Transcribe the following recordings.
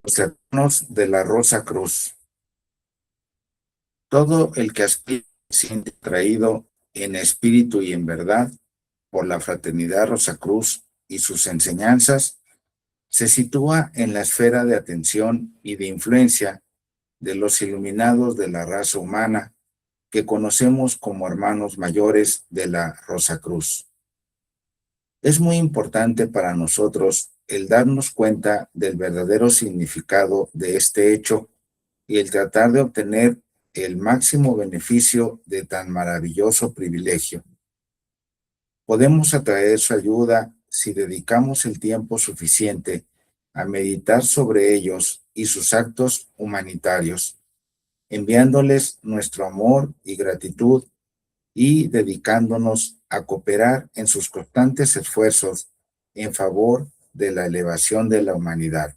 Los hermanos de la Rosa Cruz. Todo el que aspira se siente atraído en espíritu y en verdad por la fraternidad Rosacruz y sus enseñanzas, se sitúa en la esfera de atención y de influencia de los iluminados de la raza humana que conocemos como hermanos mayores de la Rosacruz. Es muy importante para nosotros el darnos cuenta del verdadero significado de este hecho y el tratar de obtener el máximo beneficio de tan maravilloso privilegio. Podemos atraer su ayuda si dedicamos el tiempo suficiente a meditar sobre ellos y sus actos humanitarios, enviándoles nuestro amor y gratitud y dedicándonos a cooperar en sus constantes esfuerzos en favor de la elevación de la humanidad.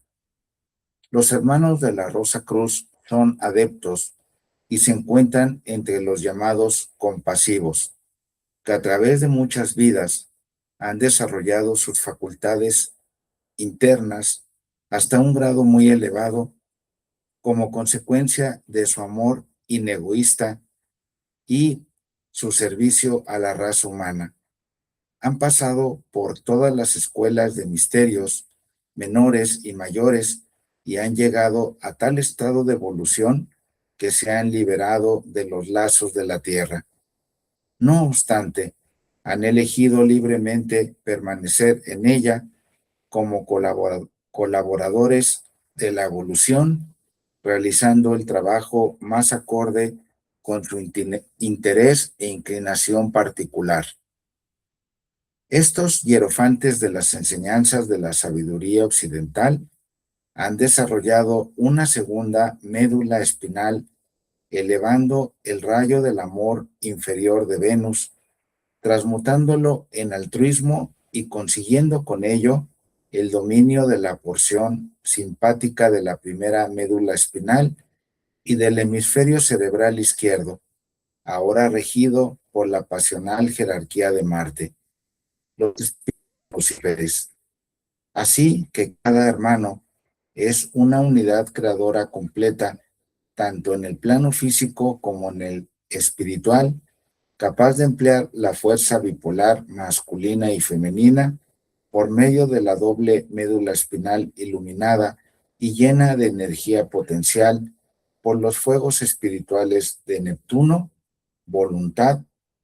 Los hermanos de la Rosa Cruz son adeptos y se encuentran entre los llamados compasivos, que a través de muchas vidas han desarrollado sus facultades internas hasta un grado muy elevado como consecuencia de su amor inegoísta y su servicio a la raza humana. Han pasado por todas las escuelas de misterios, menores y mayores, y han llegado a tal estado de evolución que se han liberado de los lazos de la tierra. No obstante, han elegido libremente permanecer en ella como colaboradores de la evolución, realizando el trabajo más acorde con su interés e inclinación particular. Estos hierofantes de las enseñanzas de la sabiduría occidental han desarrollado una segunda médula espinal, elevando el rayo del amor inferior de Venus, transmutándolo en altruismo y consiguiendo con ello el dominio de la porción simpática de la primera médula espinal y del hemisferio cerebral izquierdo, ahora regido por la pasional jerarquía de Marte, los espíritus. Así que cada hermano es una unidad creadora completa, tanto en el plano físico como en el espiritual, capaz de emplear la fuerza bipolar masculina y femenina por medio de la doble médula espinal iluminada y llena de energía potencial por los fuegos espirituales de Neptuno, voluntad,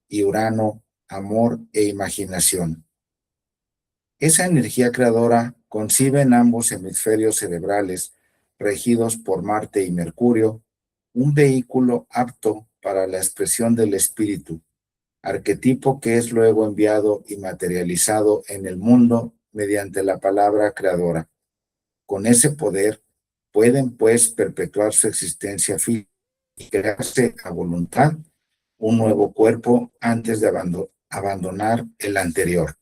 y Urano, amor e imaginación. Esa energía creadora concibe en ambos hemisferios cerebrales, regidos por Marte y Mercurio, un vehículo apto para la expresión del espíritu, arquetipo que es luego enviado y materializado en el mundo mediante la palabra creadora. Con ese poder pueden, pues, perpetuar su existencia física y crearse a voluntad un nuevo cuerpo antes de abandonar el anterior.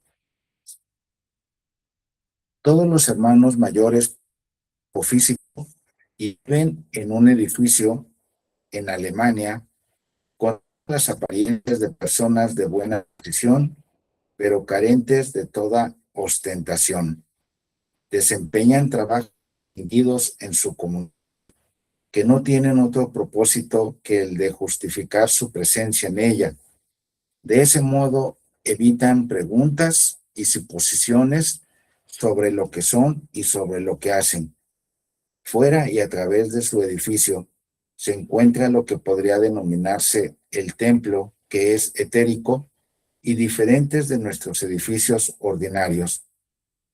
Todos los hermanos mayores o físicos viven en un edificio en Alemania con las apariencias de personas de buena posición, pero carentes de toda ostentación. Desempeñan trabajos distinguidos en su comunidad, que no tienen otro propósito que el de justificar su presencia en ella. De ese modo, evitan preguntas y suposiciones sobre lo que son y sobre lo que hacen. Fuera y a través de su edificio se encuentra lo que podría denominarse el templo, que es etérico y diferentes de nuestros edificios ordinarios,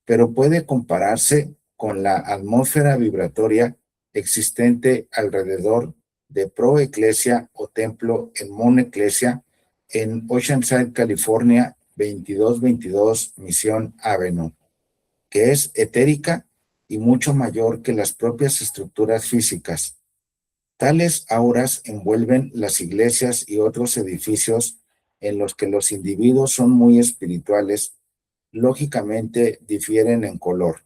pero puede compararse con la atmósfera vibratoria existente alrededor de Pro Ecclesia o templo en Mon Ecclesia en Oceanside, California, 2222 Mission Avenue, que es etérica y mucho mayor que las propias estructuras físicas. Tales auras envuelven las iglesias y otros edificios en los que los individuos son muy espirituales, lógicamente difieren en color.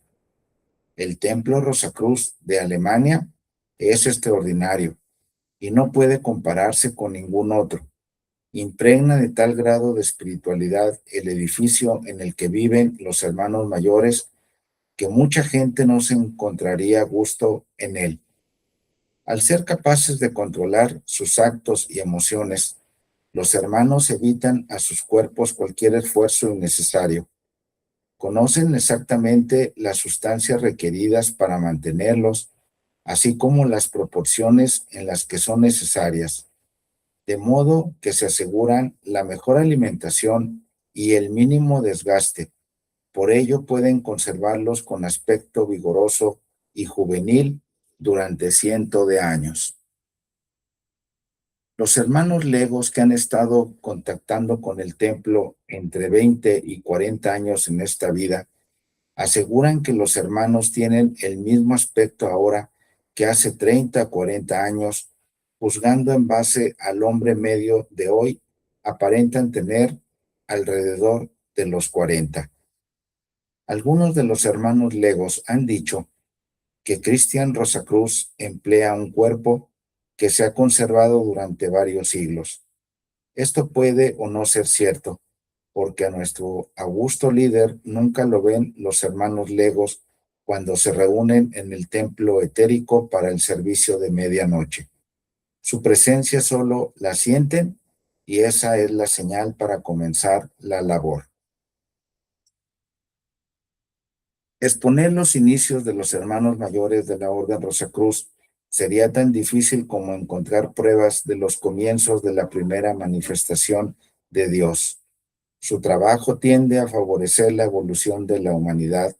El templo Rosacruz de Alemania es extraordinario y no puede compararse con ningún otro. Impregna de tal grado de espiritualidad el edificio en el que viven los hermanos mayores que mucha gente no se encontraría a gusto en él. Al ser capaces de controlar sus actos y emociones, los hermanos evitan a sus cuerpos cualquier esfuerzo innecesario. Conocen exactamente las sustancias requeridas para mantenerlos, así como las proporciones en las que son necesarias, de modo que se aseguran la mejor alimentación y el mínimo desgaste. Por ello pueden conservarlos con aspecto vigoroso y juvenil durante cientos de años. Los hermanos legos que han estado contactando con el templo entre 20 y 40 años en esta vida aseguran que los hermanos tienen el mismo aspecto ahora que hace 30 o 40 años, juzgando en base al hombre medio de hoy, aparentan tener alrededor de los 40. Algunos de los hermanos legos han dicho que Cristian Rosacruz emplea un cuerpo que se ha conservado durante varios siglos. Esto puede o no ser cierto, porque a nuestro augusto líder nunca lo ven los hermanos legos cuando se reúnen en el templo etérico para el servicio de medianoche. Su presencia solo la sienten y esa es la señal para comenzar la labor. Exponer los inicios de los hermanos mayores de la Orden Rosacruz sería tan difícil como encontrar pruebas de los comienzos de la primera manifestación de Dios. Su trabajo tiende a favorecer la evolución de la humanidad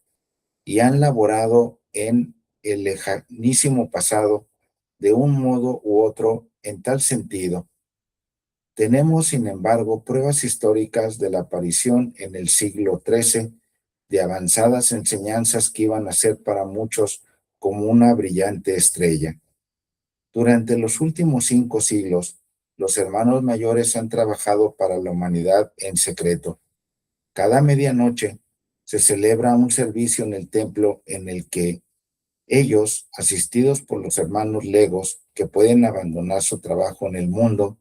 y han laborado en el lejanísimo pasado de un modo u otro en tal sentido. Tenemos, sin embargo, pruebas históricas de la aparición en el siglo XIII de avanzadas enseñanzas que iban a ser para muchos como una brillante estrella. Durante los últimos 5 siglos, los hermanos mayores han trabajado para la humanidad en secreto. Cada medianoche se celebra un servicio en el templo en el que ellos, asistidos por los hermanos legos que pueden abandonar su trabajo en el mundo,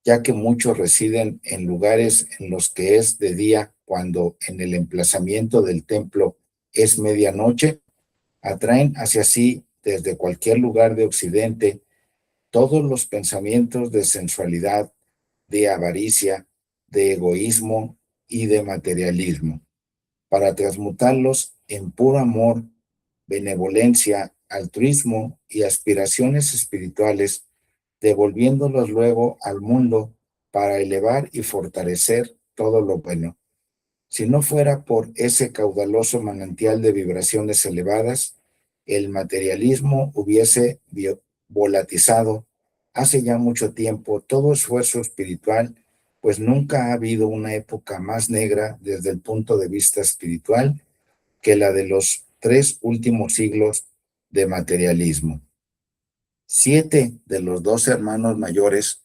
ya que muchos residen en lugares en los que es de día cuando en el emplazamiento del templo es medianoche, atraen hacia sí desde cualquier lugar de Occidente todos los pensamientos de sensualidad, de avaricia, de egoísmo y de materialismo, para transmutarlos en puro amor, benevolencia, altruismo y aspiraciones espirituales, devolviéndolos luego al mundo para elevar y fortalecer todo lo bueno. Si no fuera por ese caudaloso manantial de vibraciones elevadas, el materialismo hubiese volatizado hace ya mucho tiempo todo esfuerzo espiritual, pues nunca ha habido una época más negra desde el punto de vista espiritual que la de los 3 últimos siglos de materialismo. 7 de los 12 hermanos mayores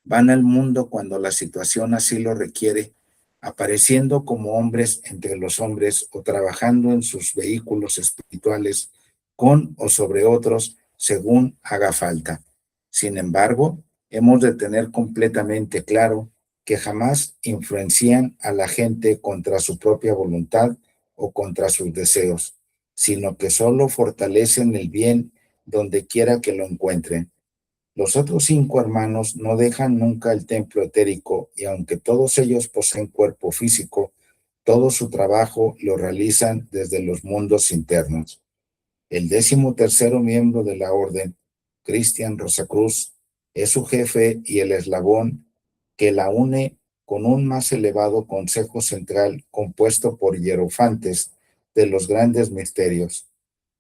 van al mundo cuando la situación así lo requiere, apareciendo como hombres entre los hombres o trabajando en sus vehículos espirituales con o sobre otros según haga falta. Sin embargo, hemos de tener completamente claro que jamás influencian a la gente contra su propia voluntad o contra sus deseos, sino que solo fortalecen el bien donde quiera que lo encuentren. Los otros 5 hermanos no dejan nunca el templo etérico y aunque todos ellos poseen cuerpo físico, todo su trabajo lo realizan desde los mundos internos. El 13º miembro de la orden, Cristian Rosacruz, es su jefe y el eslabón que la une con un más elevado consejo central compuesto por hierofantes de los grandes misterios,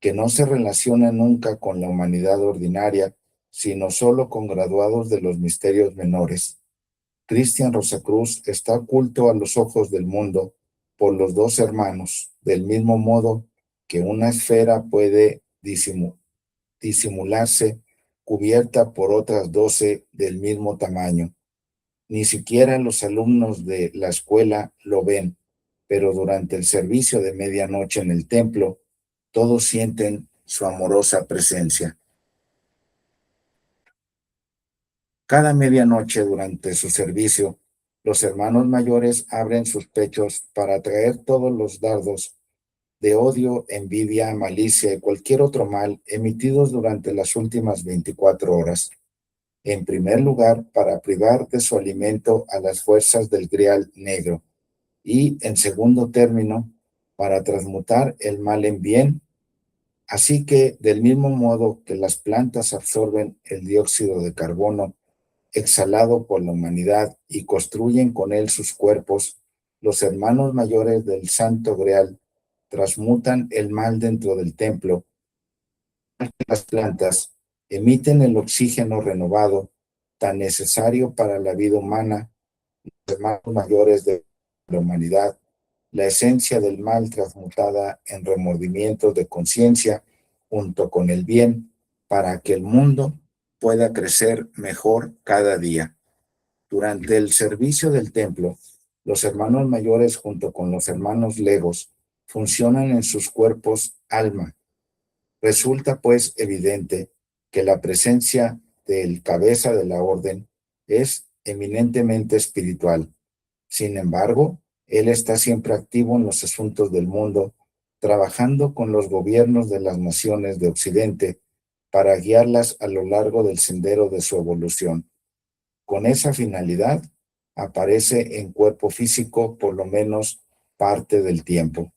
que no se relaciona nunca con la humanidad ordinaria, sino solo con graduados de los misterios menores. Cristian Rosacruz está oculto a los ojos del mundo por los 2 hermanos, del mismo modo que una esfera puede disimularse cubierta por otras 12 del mismo tamaño. Ni siquiera los alumnos de la escuela lo ven, pero durante el servicio de medianoche en el templo, todos sienten su amorosa presencia. Cada medianoche durante su servicio, los hermanos mayores abren sus pechos para traer todos los dardos de odio, envidia, malicia y cualquier otro mal emitidos durante las últimas 24 horas. En primer lugar, para privar de su alimento a las fuerzas del Grial negro y, en segundo término, para transmutar el mal en bien. Así que, del mismo modo que las plantas absorben el dióxido de carbono exhalado por la humanidad y construyen con él sus cuerpos, los hermanos mayores del Santo Grial transmutan el mal dentro del templo. Las plantas emiten el oxígeno renovado tan necesario para la vida humana, los hermanos mayores de la humanidad, la esencia del mal transmutada en remordimientos de conciencia junto con el bien, para que el mundo pueda crecer mejor cada día. Durante el servicio del templo, los hermanos mayores junto con los hermanos legos funcionan en sus cuerpos alma. Resulta pues evidente que la presencia del cabeza de la orden es eminentemente espiritual. Sin embargo, él está siempre activo en los asuntos del mundo, trabajando con los gobiernos de las naciones de Occidente para guiarlas a lo largo del sendero de su evolución. Con esa finalidad, aparece en cuerpo físico por lo menos parte del tiempo.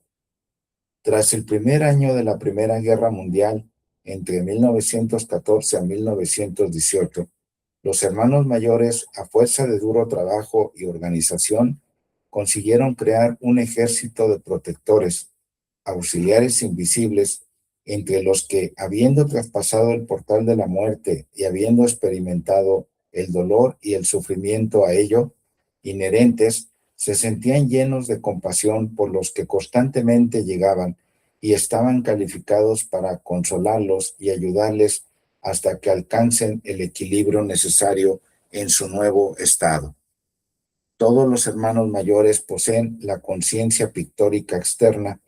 Tras el primer año de la Primera Guerra Mundial, entre 1914 a 1918, los hermanos mayores, a fuerza de duro trabajo y organización, consiguieron crear un ejército de protectores, auxiliares invisibles, entre los que, habiendo traspasado el portal de la muerte y habiendo experimentado el dolor y el sufrimiento a ello inherentes, se sentían llenos de compasión por los que constantemente llegaban y estaban calificados para consolarlos y ayudarles hasta que alcancen el equilibrio necesario en su nuevo estado. Todos los hermanos mayores poseen la conciencia pictórica externa,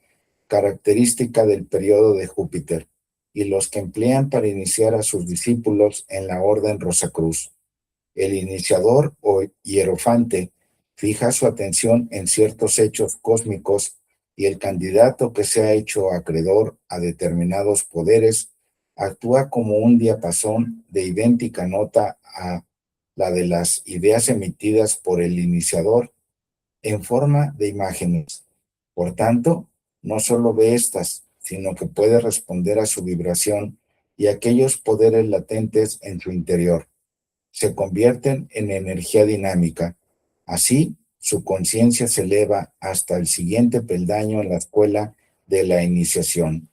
característica del periodo de Júpiter, y los que emplean para iniciar a sus discípulos en la Orden Rosacruz. El iniciador o hierofante fija su atención en ciertos hechos cósmicos y el candidato que se ha hecho acreedor a determinados poderes actúa como un diapasón de idéntica nota a la de las ideas emitidas por el iniciador en forma de imágenes. Por tanto, no solo ve estas, sino que puede responder a su vibración y a aquellos poderes latentes en su interior. Se convierten en energía dinámica. Así, su conciencia se eleva hasta el siguiente peldaño en la escuela de la iniciación.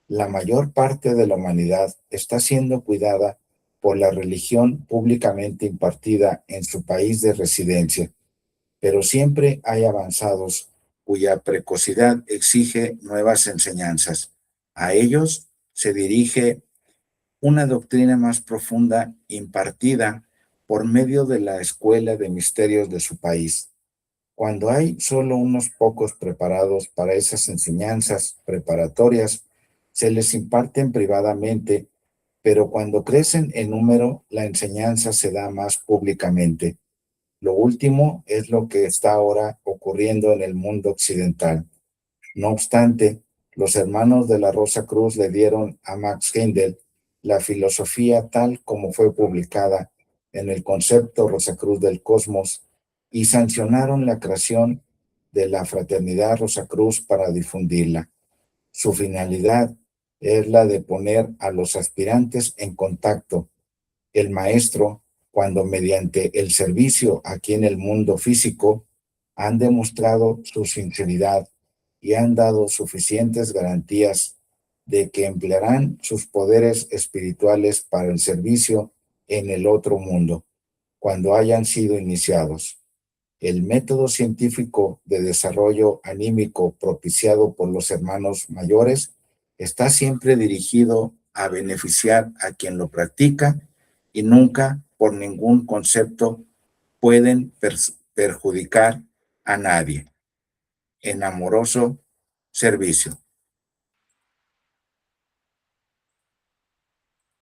La mayor parte de la humanidad está siendo cuidada por la religión públicamente impartida en su país de residencia, pero siempre hay avanzados cuya precocidad exige nuevas enseñanzas. A ellos se dirige una doctrina más profunda impartida por medio de la escuela de misterios de su país. Cuando hay solo unos pocos preparados para esas enseñanzas preparatorias, se les imparten privadamente, pero cuando crecen en número, la enseñanza se da más públicamente. Lo último es lo que está ahora ocurriendo en el mundo occidental. No obstante, los hermanos de la Rosa Cruz le dieron a Max Heindel la filosofía tal como fue publicada en el concepto Rosacruz del Cosmos y sancionaron la creación de la Fraternidad Rosacruz para difundirla. Su finalidad es la de poner a los aspirantes en contacto. El maestro, cuando mediante el servicio aquí en el mundo físico han demostrado su sinceridad y han dado suficientes garantías de que emplearán sus poderes espirituales para el servicio en el otro mundo, cuando hayan sido iniciados. El método científico de desarrollo anímico propiciado por los hermanos mayores está siempre dirigido a beneficiar a quien lo practica y nunca, por ningún concepto, pueden perjudicar a nadie. En amoroso servicio.